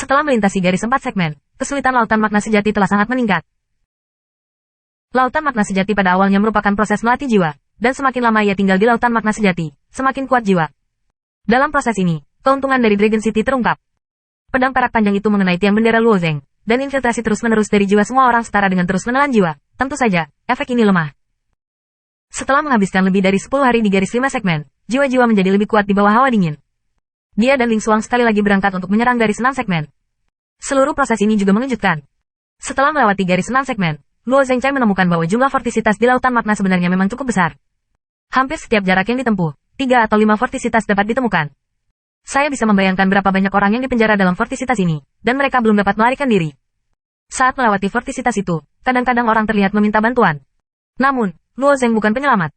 Setelah melintasi garis 4 segmen, kesulitan lautan makna sejati telah sangat meningkat. Lautan makna sejati pada awalnya merupakan proses melatih jiwa, dan semakin lama ia tinggal di lautan makna sejati, semakin kuat jiwa. Dalam proses ini, keuntungan dari Dragon City terungkap. Pedang perak panjang itu mengenai tiang bendera Luozeng, dan infiltrasi terus-menerus dari jiwa semua orang setara dengan terus menelan jiwa. Tentu saja, efek ini lemah. Setelah menghabiskan lebih dari 10 hari di garis 5 segmen, jiwa-jiwa menjadi lebih kuat di bawah hawa dingin. Dia dan Ling Xuang sekali lagi berangkat untuk menyerang garis 6 segmen. Seluruh proses ini juga mengejutkan. Setelah melewati garis 6 segmen, Luo Zhengjai menemukan bahwa jumlah vortisitas di lautan makna sebenarnya memang cukup besar. Hampir setiap jarak yang ditempuh, 3 atau 5 vortisitas dapat ditemukan. Saya bisa membayangkan berapa banyak orang yang dipenjara dalam vortisitas ini, dan mereka belum dapat melarikan diri. Saat melewati vortisitas itu, kadang-kadang orang terlihat meminta bantuan. Namun, Luo Zheng bukan penyelamat.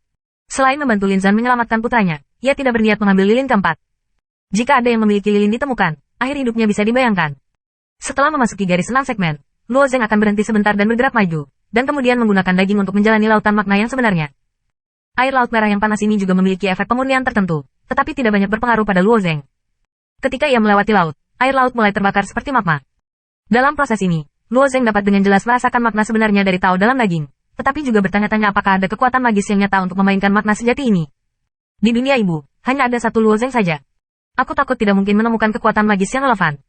Selain membantu Lin Zhan menyelamatkan putranya, ia tidak berniat mengambil lilin keempat. Jika ada yang memiliki lilin ditemukan, akhir hidupnya bisa dibayangkan. Setelah memasuki garis 6 segmen, Luo Zheng akan berhenti sebentar dan bergerak maju, dan kemudian menggunakan daging untuk menjalani lautan makna yang sebenarnya. Air laut merah yang panas ini juga memiliki efek pemurnian tertentu, tetapi tidak banyak berpengaruh pada Luo Zheng. Ketika ia melewati laut, air laut mulai terbakar seperti magma. Dalam proses ini, Luo Zheng dapat dengan jelas merasakan makna sebenarnya dari Tao dalam daging, tetapi juga bertanya-tanya apakah ada kekuatan magis yang nyata untuk memainkan makna sejati ini. Di dunia ibu, hanya ada satu Luo Zheng saja. Aku takut tidak mungkin menemukan kekuatan magis yang relevan.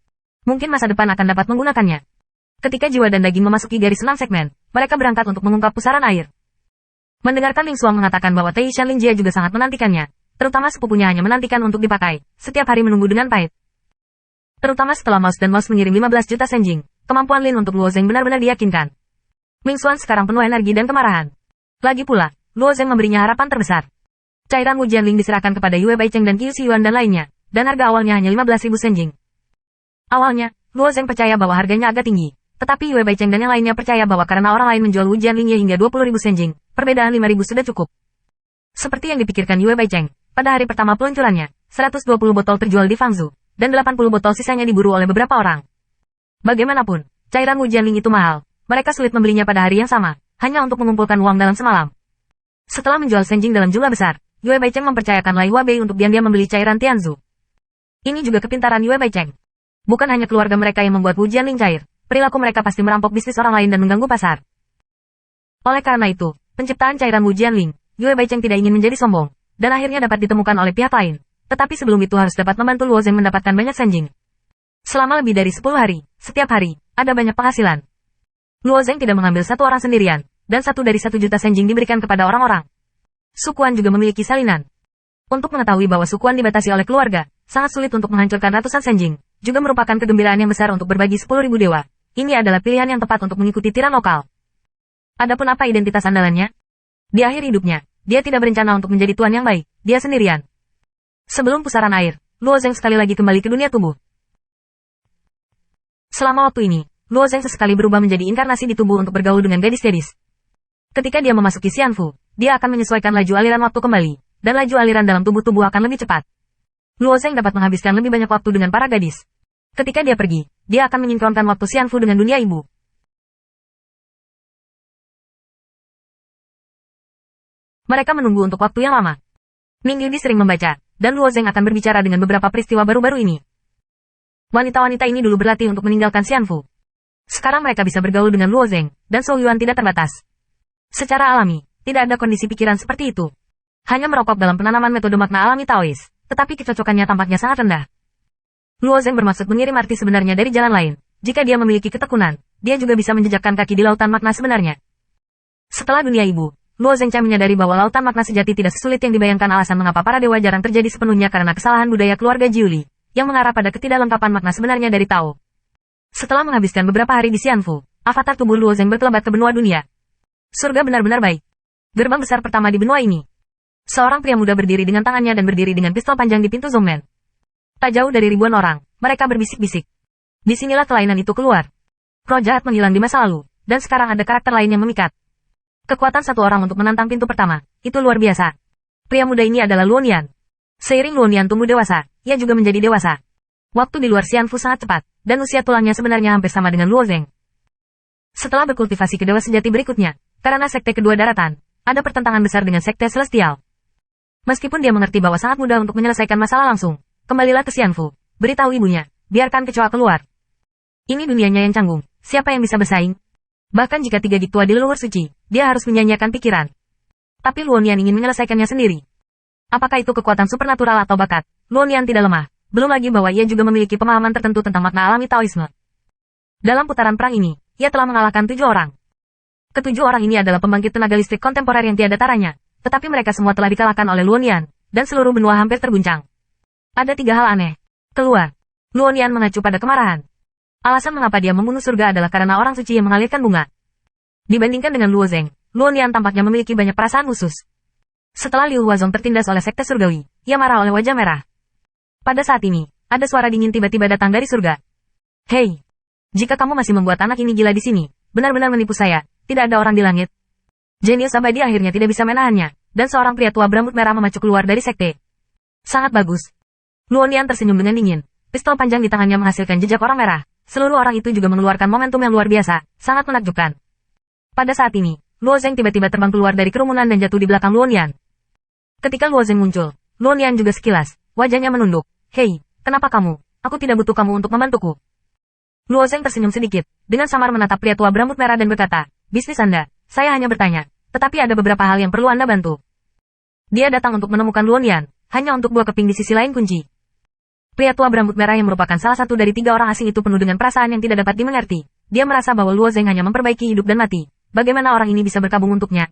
Mungkin masa depan akan dapat menggunakannya. Ketika jiwa dan daging memasuki garis 6 segmen, mereka berangkat untuk mengungkap pusaran air. Mendengarkan Ling Xuang mengatakan bahwa Tei Shan Lingjie juga sangat menantikannya, terutama sepupunya hanya menantikan untuk dipakai, setiap hari menunggu dengan pahit. Terutama setelah Mouse dan Mouse mengirim 15 juta senjing, kemampuan Lin untuk Luo Zheng benar-benar diyakinkan. Ling Xuan sekarang penuh energi dan kemarahan. Lagi pula, Luo Zheng memberinya harapan terbesar. Cairan Wu Jianling diserahkan kepada Yue Baicheng dan Qiu Xiyuan dan lainnya, dan harga awalnya hanya 15.000 senjing. Awalnya, Luo Zheng percaya bahwa harganya agak tinggi, tetapi Yue Baicheng dan yang lainnya percaya bahwa karena orang lain menjual Wu Jianling hingga 20.000 senjing, perbedaan 5.000 sudah cukup. Seperti yang dipikirkan Yue Baicheng, pada hari pertama peluncurannya, 120 botol terjual di Fangzhou, dan 80 botol sisanya diburu oleh beberapa orang. Bagaimanapun, cairan Wu Jianling itu mahal, mereka sulit membelinya pada hari yang sama, hanya untuk mengumpulkan uang dalam semalam. Setelah menjual senjing dalam jumlah besar, Yue Baicheng mempercayakan Lai Huabei untuk diam-diam membeli cairan Tianzu. Ini juga kepintaran Yue Baicheng. Bukan hanya keluarga mereka yang membuat Wu Jianling cair, perilaku mereka pasti merampok bisnis orang lain dan mengganggu pasar. Oleh karena itu, penciptaan cairan Wu Jianling, Yue Baicheng tidak ingin menjadi sombong, dan akhirnya dapat ditemukan oleh pihak lain. Tetapi sebelum itu harus dapat membantu Luo Zheng mendapatkan banyak senjing. Selama lebih dari 10 hari, setiap hari, ada banyak penghasilan. Luo Zheng tidak mengambil satu orang sendirian, dan 1 dari 1 juta senjing diberikan kepada orang-orang. Sukuan juga memiliki salinan. Untuk mengetahui bahwa sukuan dibatasi oleh keluarga, sangat sulit untuk menghancurkan ratusan senjing, juga merupakan kegembiraan yang besar untuk berbagi 10.000 dewa. Ini adalah pilihan yang tepat untuk mengikuti tiran lokal. Adapun apa identitas andalannya? Di akhir hidupnya, dia tidak berencana untuk menjadi tuan yang baik, dia sendirian. Sebelum pusaran air, Luo Zheng sekali lagi kembali ke dunia tubuh. Selama waktu ini, Luo Zheng sesekali berubah menjadi inkarnasi di tubuh untuk bergaul dengan gadis-gadis. Ketika dia memasuki Xianfu, dia akan menyesuaikan laju aliran waktu kembali, dan laju aliran dalam tubuh-tubuh akan lebih cepat. Luo Zheng dapat menghabiskan lebih banyak waktu dengan para gadis. Ketika dia pergi, dia akan menyinkronkan waktu Xianfu dengan dunia ibu. Mereka menunggu untuk waktu yang lama. Ning Yudi sering membaca, dan Luo Zheng akan berbicara dengan beberapa peristiwa baru-baru ini. Wanita-wanita ini dulu berlatih untuk meninggalkan Xianfu. Sekarang mereka bisa bergaul dengan Luo Zheng, dan Zhou Yuan tidak terbatas. Secara alami, tidak ada kondisi pikiran seperti itu. Hanya merokok dalam penanaman metode makna alami Taois, tetapi kecocokannya tampaknya sangat rendah. Luo Zheng bermaksud mengirim arti sebenarnya dari jalan lain. Jika dia memiliki ketekunan, dia juga bisa menjejakkan kaki di lautan makna sebenarnya. Setelah dunia ibu, Luo Zhengjai menyadari bahwa lautan makna sejati tidak sesulit yang dibayangkan. Alasan mengapa para dewa jarang terjadi sepenuhnya karena kesalahan budaya keluarga Jiuli, yang mengarah pada ketidaklengkapan makna sebenarnya dari Tao. Setelah menghabiskan beberapa hari di Xianfu, avatar tubuh Luo Zheng berkelebat ke benua dunia. Surga benar-benar baik. Gerbang besar pertama di benua ini. Seorang pria muda berdiri dengan tangannya dan berdiri dengan pistol panjang di pintu Zongmen. Tak jauh dari ribuan orang, mereka berbisik-bisik. Disinilah kelainan itu keluar. Roh jahat menghilang di masa lalu, dan sekarang ada karakter lain yang memikat. Kekuatan satu orang untuk menantang pintu pertama, itu luar biasa. Pria muda ini adalah Luo Nian. Seiring Luo Nian tumbuh dewasa, ia juga menjadi dewasa. Waktu di luar Xianfu sangat cepat, dan usia tulangnya sebenarnya hampir sama dengan Luo Zheng. Setelah berkultivasi ke dewa sejati berikutnya, karena sekte kedua daratan, ada pertentangan besar dengan sekte celestial. Meskipun dia mengerti bahwa sangat mudah untuk menyelesaikan masalah langsung, kembalilah ke Xianfu, beritahu ibunya, biarkan kecoa keluar. Ini dunianya yang canggung, siapa yang bisa bersaing? Bahkan jika 3 dik tua di leluhur suci, dia harus menyanyiakan pikiran. Tapi Luonian ingin menyelesaikannya sendiri. Apakah itu kekuatan supernatural atau bakat? Luonian tidak lemah, belum lagi bahwa ia juga memiliki pemahaman tertentu tentang makna alami Taoisme. Dalam putaran perang ini, ia telah mengalahkan 7 orang. Ketujuh orang ini adalah pembangkit tenaga listrik kontemporer yang tiada taranya, tetapi mereka semua telah dikalahkan oleh Luonian, dan seluruh benua hampir terguncang. Ada 3 hal aneh. Keluar. Luonian mengacu pada kemarahan. Alasan mengapa dia membunuh surga adalah karena orang suci yang mengalirkan bunga. Dibandingkan dengan Luo Zeng, Luonian tampaknya memiliki banyak perasaan khusus. Setelah Liu Huazong tertindas oleh sekte surgawi, ia marah oleh wajah merah. Pada saat ini, ada suara dingin tiba-tiba datang dari surga. Hei! Jika kamu masih membuat anak ini gila di sini, benar-benar menipu saya, tidak ada orang di langit. Jenius abadi akhirnya tidak bisa menahannya, dan seorang pria tua berambut merah memacu keluar dari sekte. Sangat bagus. Luonian tersenyum dengan dingin. Pistol panjang di tangannya menghasilkan jejak orang merah. Seluruh orang itu juga mengeluarkan momentum yang luar biasa, sangat menakjubkan. Pada saat ini, Luo Zeng tiba-tiba terbang keluar dari kerumunan dan jatuh di belakang Luonian. Ketika Luo Zeng muncul, Luonian juga sekilas, wajahnya menunduk. Hei, kenapa kamu? Aku tidak butuh kamu untuk membantuku. Luo Zeng tersenyum sedikit, dengan samar menatap pria tua berambut merah dan berkata, bisnis Anda, saya hanya bertanya, tetapi ada beberapa hal yang perlu Anda bantu. Dia datang untuk menemukan Luonian, hanya untuk 2 keping di sisi lain kunci. Pria tua berambut merah yang merupakan salah satu dari 3 orang asing itu penuh dengan perasaan yang tidak dapat dimengerti. Dia merasa bahwa Luo Zeng hanya memperbaiki hidup dan mati. Bagaimana orang ini bisa berkabung untuknya?